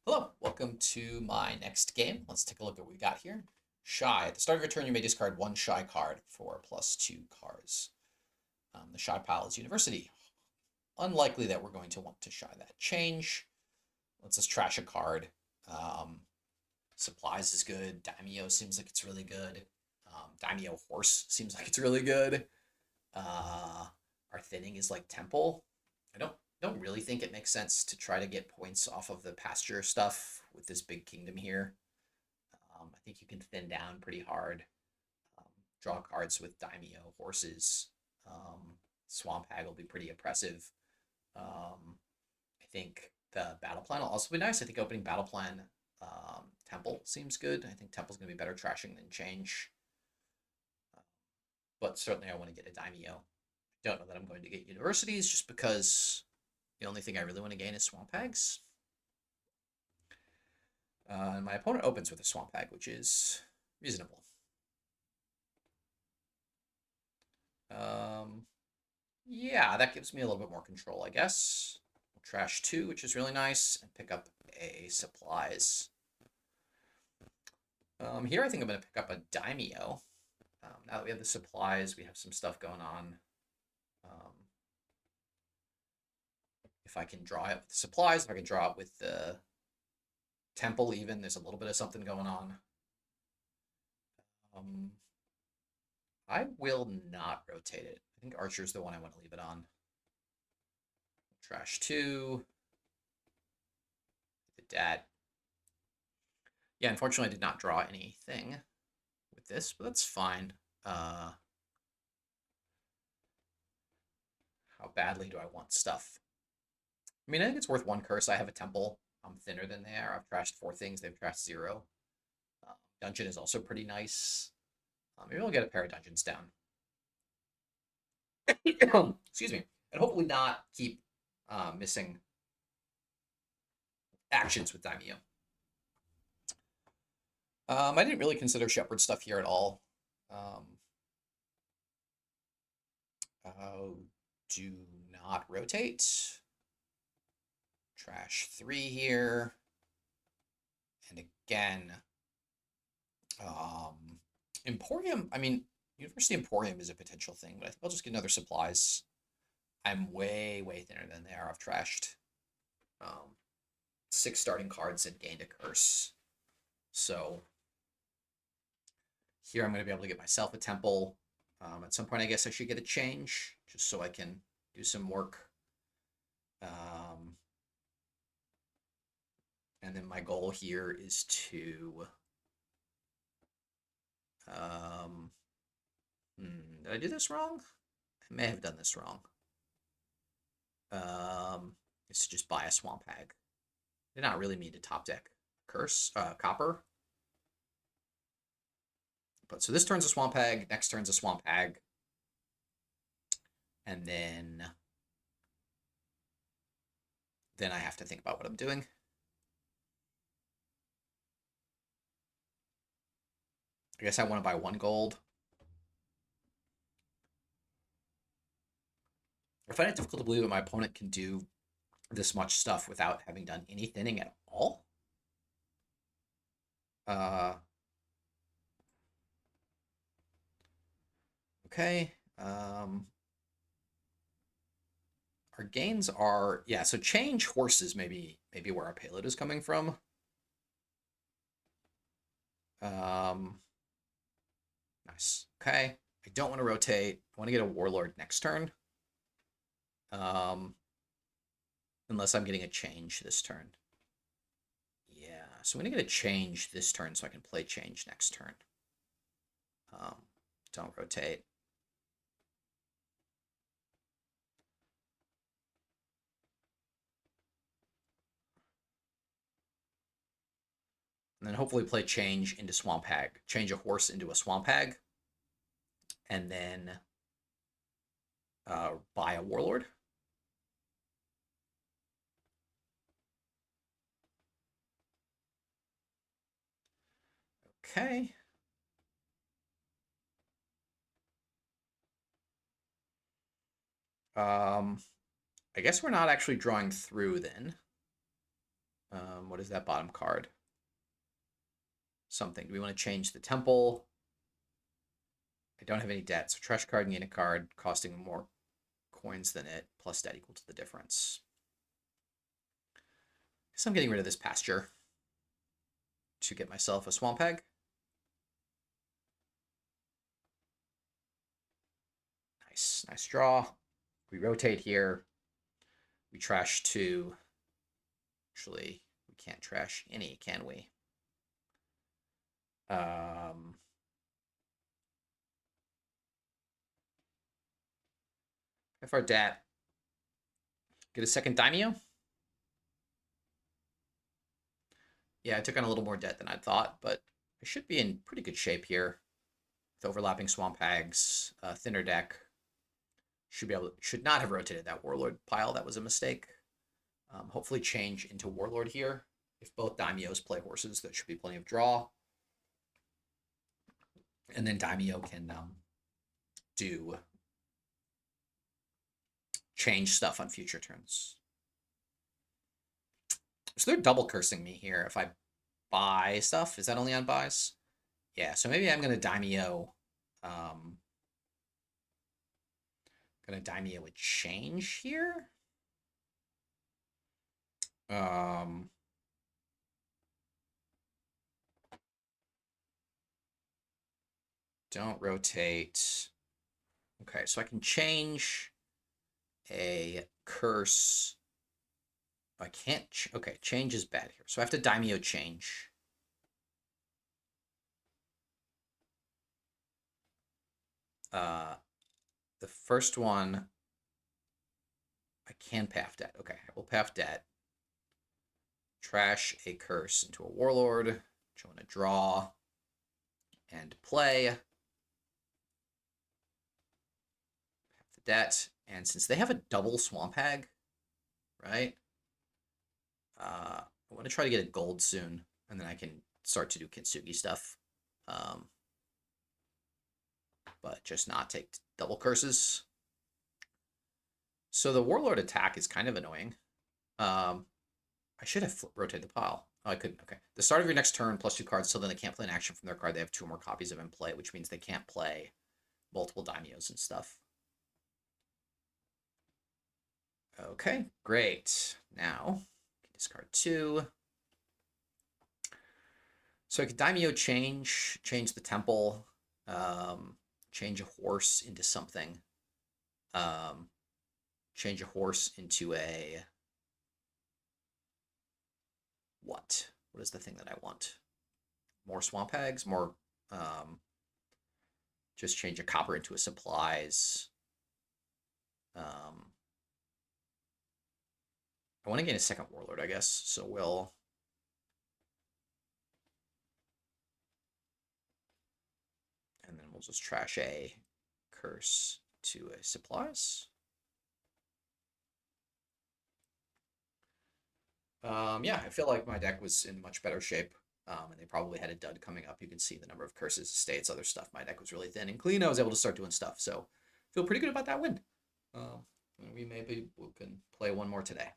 Hello, welcome to my next game. Let's take a look at what we got here. Shy. At the start of your turn, you may discard one Shy card for +2 cards. The Shy pile is University. Unlikely that we're going to want to Shy that. Change. Let's just trash a card. Um, Supplies is good. Daimyo seems like it's really good. Daimyo Horse seems like it's really good. Our thinning is like Temple. I don't really think it makes sense to try to get points off of the pasture stuff with this big kingdom here. I think you can thin down pretty hard. Um, Draw cards with Daimyo horses. Swamp Hag will be pretty oppressive. I think the battle plan will also be nice. I think opening battle plan Temple seems good. I think Temple's going to be better trashing than change. But certainly I want to get a Daimyo. Don't know that I'm going to get universities just because the only thing I really want to gain is Swamp Hags. And my opponent opens with a Swamp Hag, which is reasonable. Yeah, that gives me a little bit more control, I guess. We'll trash 2, which is really nice, and pick up a supplies. Here I think I'm going to pick up a Daimyo. Now that we have the supplies, we have some stuff going on. If I can draw it with the supplies, if I can draw it with the temple even, there's a little bit of something going on. I will not rotate it. I think Archer's the one I want to leave it on. Trash 2. The dad. Yeah, unfortunately I did not draw anything with this, but that's fine. How badly do I want stuff? I mean, I think it's worth 1 curse. I have a temple. I'm thinner than they are. I've trashed 4 things. They've trashed 0. Dungeon is also pretty nice. Maybe I'll get a pair of dungeons down. Excuse me. And hopefully not keep missing actions with Daimyo. I didn't really consider Shepherd stuff here at all. Do not rotate. Trash 3 here. And again, Emporium, I mean, University Emporium is a potential thing, but I think I'll just get another supplies. I'm way, way thinner than they are. I've trashed 6 starting cards and gained a curse. So here I'm going to be able to get myself a temple. At some point, I guess I should get a change just so I can do some work. And then my goal here is to... did I do this wrong? I may have done this wrong. Is to just buy a Swamp Hag. Did not really mean to top deck curse, copper. But so this turn's a Swamp Hag, next turn's a Swamp Hag. And then I have to think about what I'm doing. I guess I want to buy 1 gold. I find it difficult to believe that my opponent can do this much stuff without having done any thinning at all. Okay. Our gains are, yeah, so change horses maybe where our payload is coming from. Nice. Okay. I don't want to rotate. I want to get a warlord next turn. Unless I'm getting a change this turn. Yeah, so I'm going to get a change this turn so I can play change next turn. Don't rotate. And then hopefully play change into Swamp Hag. Change a horse into a Swamp Hag. And then buy a warlord. Okay. I guess we're not actually drawing through then. What is that bottom card? Something. Do we want to change the temple? I don't have any debt, so trash card and gain a card costing more coins than it, plus debt equal to the difference. Guess I'm getting rid of this pasture to get myself a swamp hag. Nice draw. We rotate here. We trash 2. Actually, we can't trash any, can we? If our debt. Get a second Daimyo? Yeah, I took on a little more debt than I thought, but I should be in pretty good shape here. With overlapping swamp hags, thinner deck. Should not have rotated that warlord pile. That was a mistake. Hopefully change into warlord here. If both daimyos play horses, that should be plenty of draw. And then daimyo can do change stuff on future turns. So they're double cursing me here. If I buy stuff, is that only on buys? Yeah, so maybe I'm gonna daimyo. Gonna daimyo a change here. Don't rotate. Okay, so I can change a curse. I can't. Okay, change is bad here. So I have to daimyo change. The first one, I can pay off debt. Okay, I will pay off debt. Trash a curse into a warlord. Showing a draw and play. Have the debt, and since they have a double swamp hag, right? I want to try to get a gold soon, and then I can start to do Kintsugi stuff. But just not take double curses. So the warlord attack is kind of annoying. I should have rotated the pile. Oh, I couldn't. Okay. The start of your next turn, plus 2 cards, so then they can't play an action from their card. They have 2 more copies of in play, which means they can't play multiple daimyos and stuff. Okay, great. Now, discard 2. So I could daimyo change the temple, change a horse into something, change a horse into a what? What is the thing that I want? More swamp hags, more just change a copper into a supplies. I want to gain a second warlord, I guess. So we'll and then we'll just trash a curse to a supplies. Yeah, I feel like my deck was in much better shape, and they probably had a dud coming up. You can see the number of curses, states, other stuff. My deck was really thin and clean. I was able to start doing stuff, so feel pretty good about that win. We maybe can play one more today.